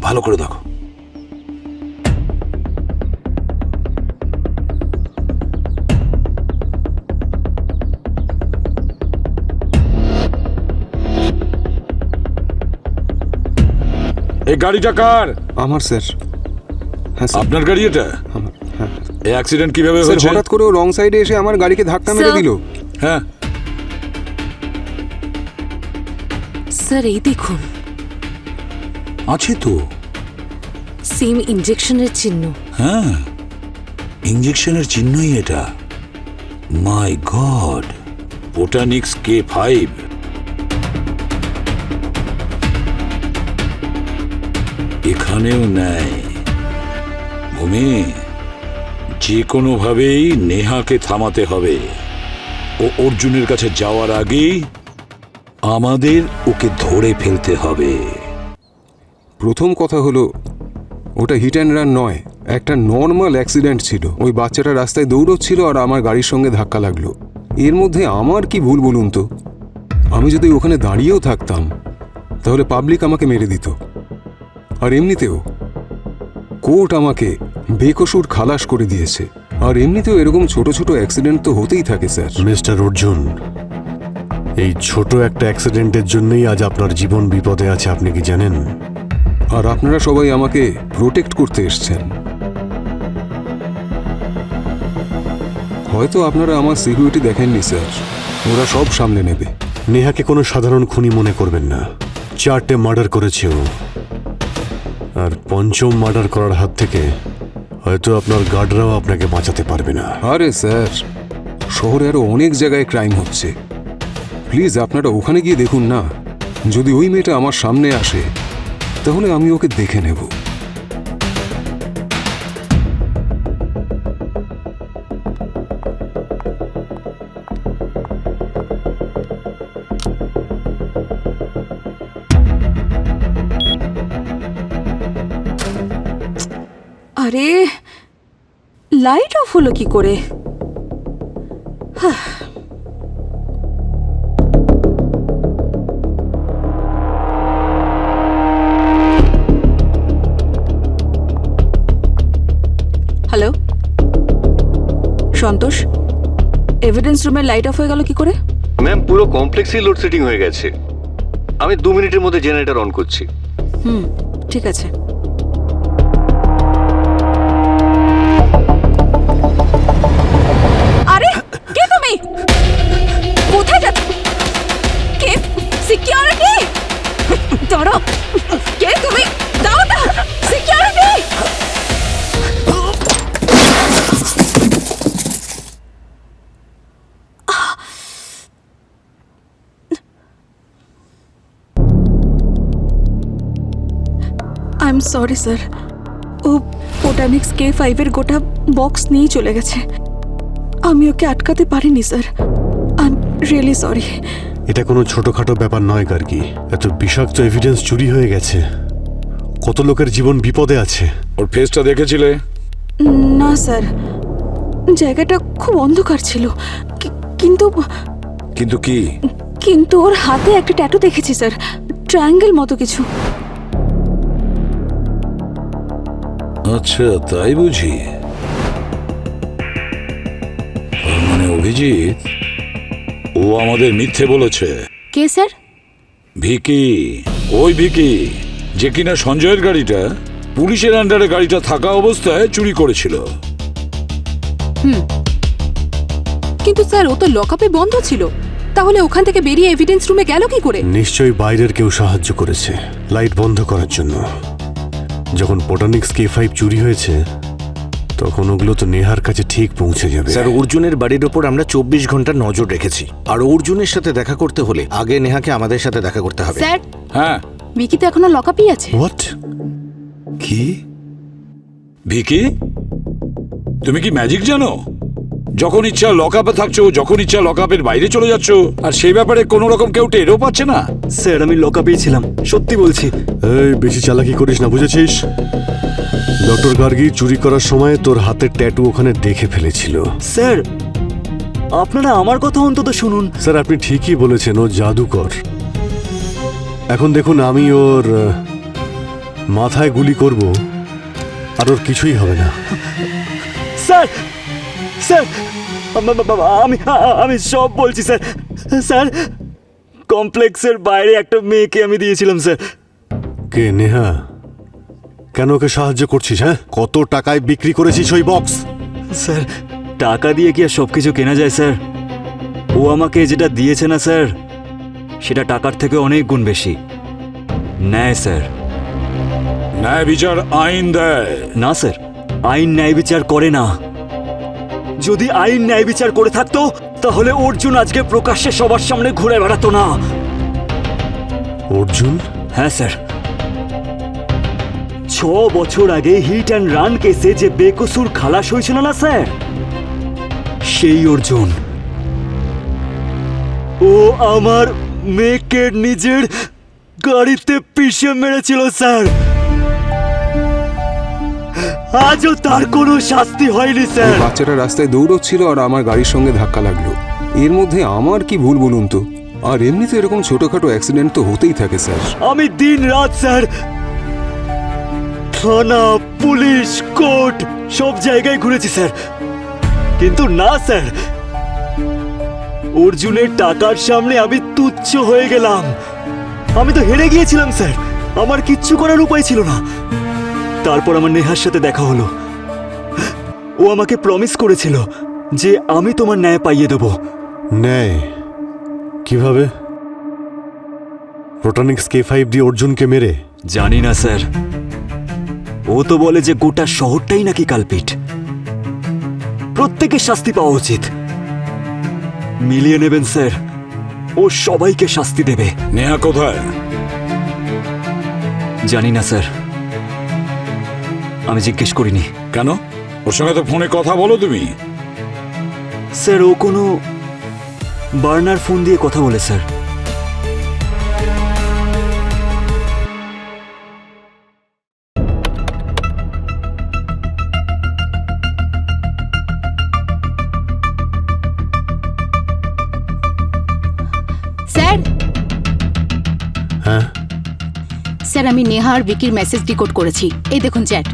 ভালো করে দেখো। এই গাড়িটা কার? আমার স্যার। হ্যাঁ স্যার। আপনার গাড়ি এটা? হ্যাঁ এই অ্যাক্সিডেন্ট কিভাবে স্যার, হয়েছে? হঠাৎ করে ও রং সাইডে এসে আমার গাড়িকে ধাক্কা মেরে স্যার। দিল। হ্যাঁ স্যার, এই দেখুন, আছে তো। সেম ইনজেকশনের চিহ্ন। হ্যাঁ, ইঞ্জেকশনের চিহ্নই এটা। মাই গড, বোটানিক্স K5। এখানেও নেয়। ভূমি, যে কোনোভাবেই নেহাকে থামাতে হবে। ও অর্জুনের কাছে যাওয়ার আগেই আমাদের ওকে ধরে ফেলতে হবে। প্রথম কথা হলো, ওটা হিট অ্যান্ড রান নয়, একটা নর্মাল অ্যাক্সিডেন্ট ছিল। ওই বাচ্চাটা রাস্তায় দৌড়চ্ছিল আর আমার গাড়ির সঙ্গে ধাক্কা লাগলো। এর মধ্যে আমার কি ভুল বলুন তো? আমি যদি ওখানে দাঁড়িয়েও থাকতাম তাহলে পাবলিক আমাকে মেরে দিত। আর এমনিতেও কোর্ট আমাকে বেকসুর খালাস করে দিয়েছে। আর এমনিতেও এরকম ছোট ছোট অ্যাক্সিডেন্ট তো হতেই থাকে স্যার। মিস্টার অর্জুন, এই ছোট একটা অ্যাক্সিডেন্টের জন্যই আজ আপনার জীবন বিপদে আছে, আপনি কি জানেন? আর আপনারা সবাই আমাকে প্রোটেক্ট করতে এসছেন। হয়তো আপনারা আমার সিকিউরিটি দেখেননি স্যার, ওরা সব সামলে নেবে। নেহাকে কোনো সাধারণ খুনি মনে করবেন না। 4টে মার্ডার করেছে ও। আর পঞ্চম মার্ডার করার হাত থেকে হয়তো আপনার গার্ডরাও আপনাকে বাঁচাতে পারবে না। আরে স্যার, শহরে আরো অনেক জায়গায় ক্রাইম হচ্ছে। প্লিজ আপনারা ওখানে গিয়ে দেখুন না। যদি ওই মেয়েটা আমার সামনে আসে তাহলে আমি ওকে দেখে নেব। আরে লাইট অফ হলো কি করে? হ্যালো সন্তোষ, এভিডেন্স রুমের লাইট অফ হয়ে গেল কি করে? ম্যাম পুরো কমপ্লেক্সই লোডশেডিং হয়ে গেছে। আমি 2 মিনিটের মধ্যে জেনারেটর অন করছি। ঠিক আছে। আরে কে তুমি? কোথায় যাচ্ছ? কে? সিকিউরিটি! দাঁড়াও! কে তুমি? দাও না! Security! I am sorry sir, ও বোটানিক্স K5 গোটা বক্স নিয়ে চলে গেছে। আমি ওকে আটকাতে পারিনি sir, I am really sorry. এটা কোনো ছোটখাটো ব্যাপার নয় গার্গী, এত বিষাক্ত এভিডেন্স চুরি হয়ে গেছে, কত লোকের জীবন বিপদে আছে। ওর ফেসটা দেখেছিলে? না স্যার, জায়গাটা খুব অন্ধকার ছিল, কিন্তু কিন্তু কি? কিন্তু ওর হাতে একটা ট্যাটু দেখেছি স্যার, ট্রায়াঙ্গেল মতো কিছু। আচ্ছা তাই বুঝি। তার মানে অভিজিৎ ও আমাদের মিথ্যে বলেছে। কে স্যার? ভিকি, ওই ভিকি যে কিনা সঞ্জয়ের গাড়িটা পুলিশের আন্ডারে গাড়িটা থাকা অবস্থায় চুরি করেছিল। কিন্তু স্যার ও তো লকআপে বন্ধ ছিল, তাহলে ওখান থেকে বেরিয়ে এভিডেন্স রুমে গেল কি করে? নিশ্চয়ই বাইরের কেউ সাহায্য করেছে লাইট বন্ধ করার জন্য। যখন বোটানিক্স K5 চুরি হয়েছে তখন ওগুলো তো নেহার কাছে ঠিক পৌঁছে যাবে। স্যার অর্জুনের বাড়ির ওপর আমরা 24 ঘন্টা নজর রেখেছি, আর অর্জুনের সাথে দেখা করতে হলে আগে নেহাকে আমাদের সাথে দেখা করতে হবে। স্যার হ্যাঁ ভিকি তো এখনো লকআপই আছে। হোয়াট? কি? ভিকি তুমি কি ম্যাজিক জানো? যখন ইচ্ছা লকআপে থাকছো, যখন ইচ্ছা লকআপের বাইরে চলে যাচ্ছ, আর সেই ব্যাপারে কোনো রকম কেউ টেরও পাচ্ছে না। স্যার আমি লকআপেই ছিলাম, সত্যি বলছি। এই বেশি চালাকি করিস না, বুঝেছিস? ডক্টর গার্গী চুরি করার সময় তোর হাতের ট্যাটু ওখানে দেখে ফেলেছিল। স্যার আপনারা আমার কথা অন্তত শুনুন। স্যার আপনি ঠিকই বলেছেন, ও জাদুকর। এখন দেখুন আমি ওর মাথায় গুলি করব আর ওর কিছুই হবে না। স্যার স্যার আমি সব বলছি স্যার। স্যার কমপ্লেক্সের বাইরে একটা মেয়েকে আমি দিয়েছিলাম স্যার। কে? নেহা? কেন ওকে সাহায্য করছিস? হ্যাঁ, কত টাকায় বিক্রি করেছিস ওই বক্স? স্যার টাকা দিয়ে কি আর সব কিছু কেনা যায় স্যার? ও আমাকে যেটা দিয়েছে না স্যার, সেটা টাকার থেকে অনেক গুণ বেশি। ন্যায় স্যার। ন্যায় বিচার আইন দেয় না স্যার, আইন ন্যায় বিচার করে না। যদি আইন ন্যায় বিচার করে থাকতো তাহলে অর্জুন আজকে প্রকাশ্যে সবার সামনে ঘুরে বেড়াতো না। অর্জুন? হ্যাঁ স্যার, 6 বছর আগে হিট অ্যান্ড রান কেসে যে বেকসুর খালাস হয়েছিল না স্যার, সেই অর্জুন। ও আমার মেয়েকে নিজের গাড়িতে পিষে মেরেছিল স্যার। আজও তার কোনো শাস্তি হয়নি স্যার। বাচ্চাটা রাস্তায় দৌড়চ্ছিল আর আমার গাড়ির সঙ্গে ধাক্কা লাগলো। এর মধ্যে আমার কি ভুল বলুন তো? আর এমনিতে এরকম ছোটখাটো অ্যাক্সিডেন্ট তো হতেই থাকে স্যার। আমি দিন রাত স্যার থানা, পুলিশ, কোর্ট সব জায়গায় ঘুরেছি স্যার, কিন্তু না স্যার, অর্জুনের টাকার সামনে আমি তুচ্ছ হয়ে গেলাম। আমি তো হেরে গিয়েছিলাম স্যার, আমার কিচ্ছু করার উপায় ছিল না। তারপর আমার নেহার সাথে দেখা হলো। ও আমাকে প্রমিস করেছিল যে আমি তোমার ন্যায় পাইয়ে দেব। ন্যায়? কিভাবে? বোটানিক্স K5 দিয়ে অর্জুনকে মেরে? জানি না স্যার, ও তো বলে যে গোটা শহরটাই নাকি কালপিট, প্রত্যেকের শাস্তি পাওয়া উচিত। মিলিয়ে নেবেন স্যার, ও সবাইকে শাস্তি দেবে। নেহা কোথায়? জানি না স্যার, আমি জিজ্ঞেস করিনি। কেন? ওর সঙ্গে তো ফোনে কথা বলো তুমি। স্যার ও কোনো বার্নার ফোন দিয়ে কথা বলে স্যার। স্যার হ্যাঁ স্যার আমি নেহা আর ভিকির মেসেজ ডিকোড করেছি, এই দেখুন চ্যাট।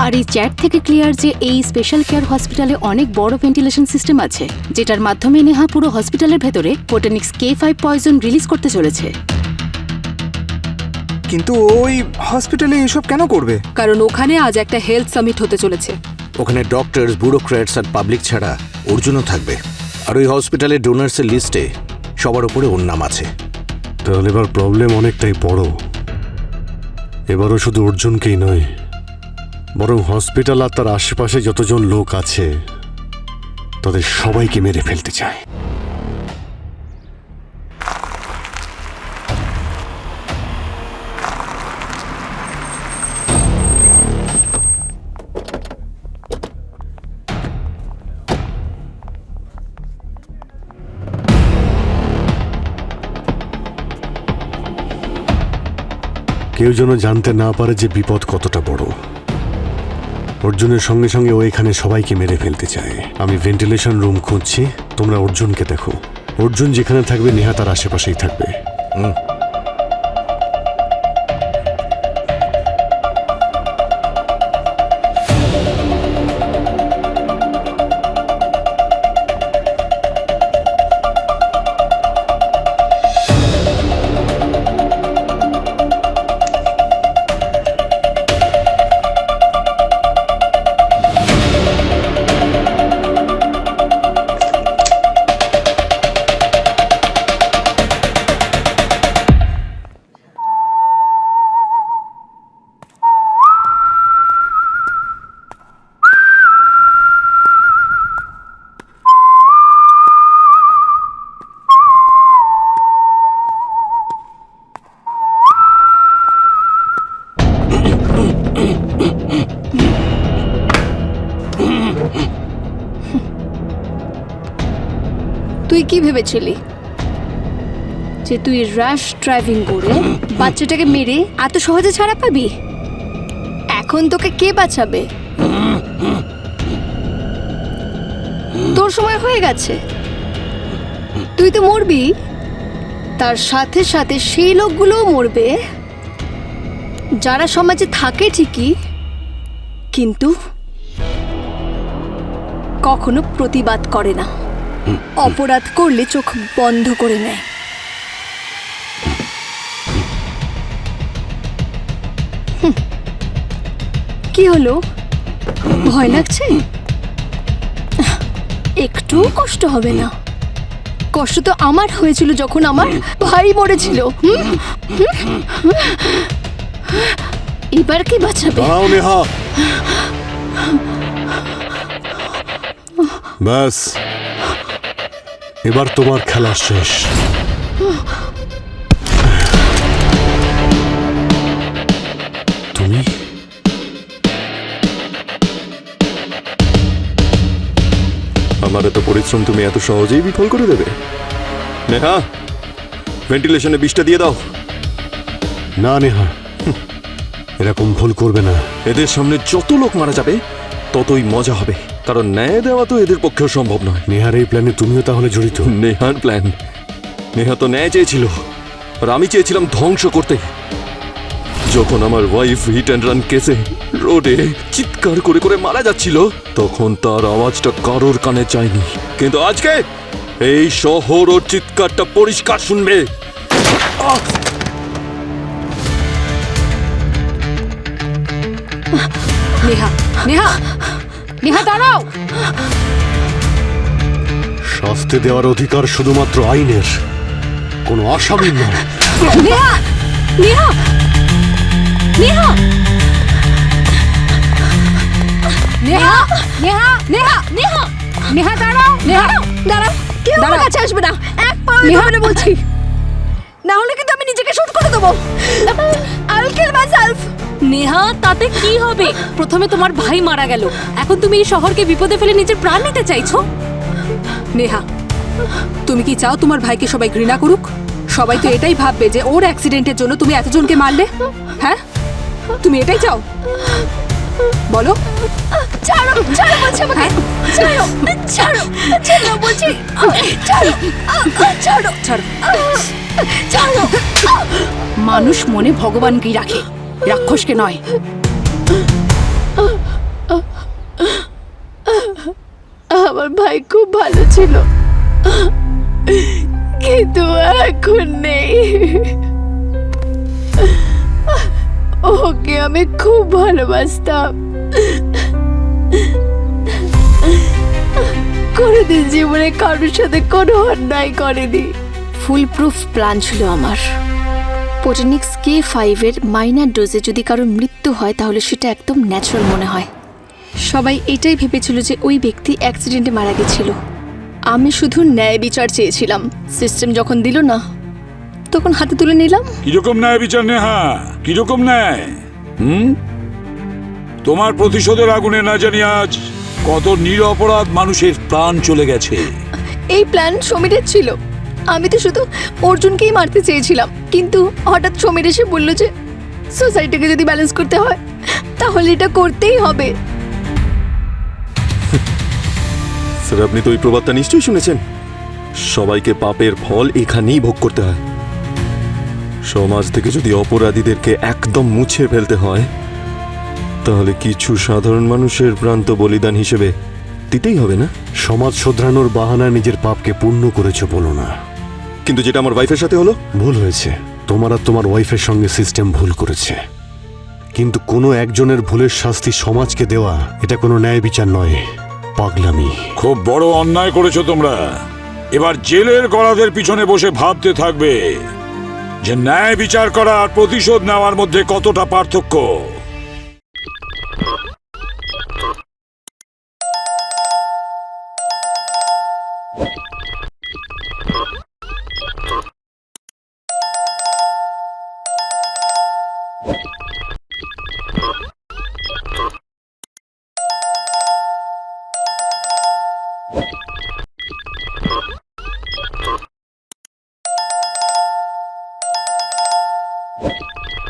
আর এই চ্যাট থেকে ক্লিয়ার যে এই স্পেশাল কেয়ার হসপিটালে অনেক বড় ভেন্টিলেশন সিস্টেম আছে, যেটার মাধ্যমে নেহা পুরো হসপিটালের ভেতরে ফোটেনিক্স K5 পয়জন রিলিজ করতে চলেছে। কিন্তু ওই হসপিটালে এসব কেন করবে? কারণ ওখানে আজ একটা হেলথ সামিট হতে চলেছে। ওখানে ডক্টরস, ব্যুরোক্র্যাটস আর পাবলিক ছাড়া অর্জুনও থাকবে। আর ওই হসপিটালের ডোনার্সের লিস্টে সবার উপরে ওর নাম আছে। তাহলে এবার প্রবলেম অনেকটাই বড়। এবারও শুধু অর্জুনকেই নয়, বরং হসপিটাল আর তার আশেপাশে যতজন লোক আছে তাদের সবাইকে মেরে ফেলতে চায়। কেউ যেন জানতে না পারে যে বিপদ কতটা বড়। অর্জুনের সঙ্গে সঙ্গে ও এখানে সবাইকে মেরে ফেলতে চায়। আমি ভেন্টিলেশন রুম খুঁজছি, তোমরা অর্জুনকে দেখো। অর্জুন যেখানে থাকবে নেহা তার আশেপাশেই থাকবে। তুই কি ভেবেছিলি যে তুই র্যাশ ড্রাইভিং করে বাচ্চাটাকে মেরে এত সহজে ছাড়া পাবি? এখন তোকে কে বাঁচাবে? তোর সময় হয়ে গেছে, তুই তো মরবি। তার সাথে সাথে সেই লোকগুলোও মরবে যারা সমাজে থাকে ঠিকই, কিন্তু কখনো প্রতিবাদ করে না। অপরাধ করলে চোখ বন্ধ করে নেয়। কি হলো, ভয় লাগছে? একটু কষ্ট হবে না। কষ্ট তো আমার হয়েছিল যখন আমার ভাই মরেছিল। এবার কি বাঁচাবে? নেহা, ব্যাস এবার তোমার খেলা শেষ। তুমি আমার এত পরিশ্রম তুমি এত সহজেই বিফল করে দেবে? নেহা, ভেন্টিলেশনে বিষটা দিয়ে দাও। না নেহা, এরকম ভুল করবে না। এদের সামনে যত লোক মারা যাবে ততই মজা হবে, কারণ ন্যায় দেওয়া তো এদের পক্ষেও সম্ভব নয়। নেহার এই প্ল্যানে তুমিও তাহলে জড়িত? নেহার প্ল্যান? নেহা তো ন্যায় চেয়েছিল, আর আমি চেয়েছিলাম ধ্বংস করতে। যখন আমার ওয়াইফ হিট অ্যান্ড রান কেসে রোডে চিৎকার করে করে মারা যাচ্ছিল, তখন তার আওয়াজটা কারোর কানে যায়নি। কিন্তু আজকে এই শহর ওর চিৎকারটা পরিষ্কার শুনবে। নেহা, নেহা, নেহা দাঁড়াও। শাস্তি দেওয়ার অধিকার শুধুমাত্র আইনের, কোনো আসামির নয়। নেহা, নেহা, নেহা, নেহা, নেহা, নেহা, নেহা, নেহা দাঁড়াও। নেহা দাঁড়াও, কেউ আমার কাছে আসবে না। এক পা ধরে বলছি, না হলে কিন্তু আমি নিজেকে শুট করে দেবো। I will kill myself. Neha, তাতে কি হবে? প্রথমে তোমার ভাই মারা গেল, এখন তুমি এই শহরকে বিপদে ফেলে নিজের প্রাণ নিতে চাইছো? নেহা, তুমি কি চাও তোমার ভাইকে সবাই ঘৃণা করুক? সবাই তো এটাই ভাববে যে ওর অ্যাক্সিডেন্টের জন্য তুমি এতজনকে মারলে। হ্যাঁ, তুমি এটাই চাও? বলো। ছাড়ো, ছাড়ো বলছি আমাকে। ছাড়ো, ছাড়ো, ছাড়ো বলছি। ছাড়ো, ছাড়ো, ছাড়ো, ছাড়ো। মানুষ মনে ভগবানকেই রাখে, রাক্ষসকে নয়। আমার ভাই খুব ভালো ছিল, কিন্তু এখন নেই। ওকে আমি খুব ভালোবাসতাম, কোনোদিন জীবনে কারোর সাথে কোনো অন্যায় করেনি। ফুল প্রুফ প্ল্যান ছিল আমার। পোটেনিক্স K5 মাইনার ডোজে যদি কারোর মৃত্যু হয় তাহলে সেটা একদম ন্যাচারাল মনে হয়। সবাই এটাই ভেবেছিল যে ওই ব্যক্তি অ্যাক্সিডেন্টে মারা গেছিল। আমি শুধু ন্যায় বিচার চেয়েছিলাম, সিস্টেম যখন দিল না তখন হাতে তুলে নিলাম। কিরকম ন্যায় বিচার নেহা, কিরকম ন্যায়? তোমার প্রতিশোধের আগুনে না জানি আজ কত নিরপরাধ মানুষের প্রাণ চলে গেছে। এই প্ল্যান সমীরের ছিল, আমি তো শুধু অর্জুনকেই মারতে চেয়েছিলাম, কিন্তু হঠাৎ সমীর এসে বলল যে সোসাইটিকে যদি ব্যালেন্স করতে হয় তাহলে এটা করতেই হবে। স্যার, আপনি তো ওই প্রবাদটা নিশ্চয়ই শুনেছেন, সবাইকে পাপের ফল এখানেই ভোগ করতে হয়। সমাজ থেকে যদি অপরাধীদেরকে একদম মুছে ফেলতে হয় তাহলে কিছু সাধারণ মানুষের প্রাণ তো বলিদান হিসেবে দিতেই হবে না? সমাজ শোধরানোর বাহানায় নিজের পাপকে পূর্ণ করেছো বলো না। কিন্তু যেটা আমার ওয়াইফের সাথে হলো, ভুল হয়েছে। তোমার আর তোমার ওয়াইফের সঙ্গে সিস্টেম ভুল করেছে, কিন্তু কোনো একজনের ভুলের শাস্তি সমাজকে দেওয়া এটা কোনো ন্যায় বিচার নয়, পাগলামি। খুব বড় অন্যায় করেছো তোমরা। এবার জেলের গড়াদের পিছনে বসে ভাবতে থাকবে যে ন্যায় বিচার করা আর প্রতিশোধ নেওয়ার মধ্যে কতটা পার্থক্য।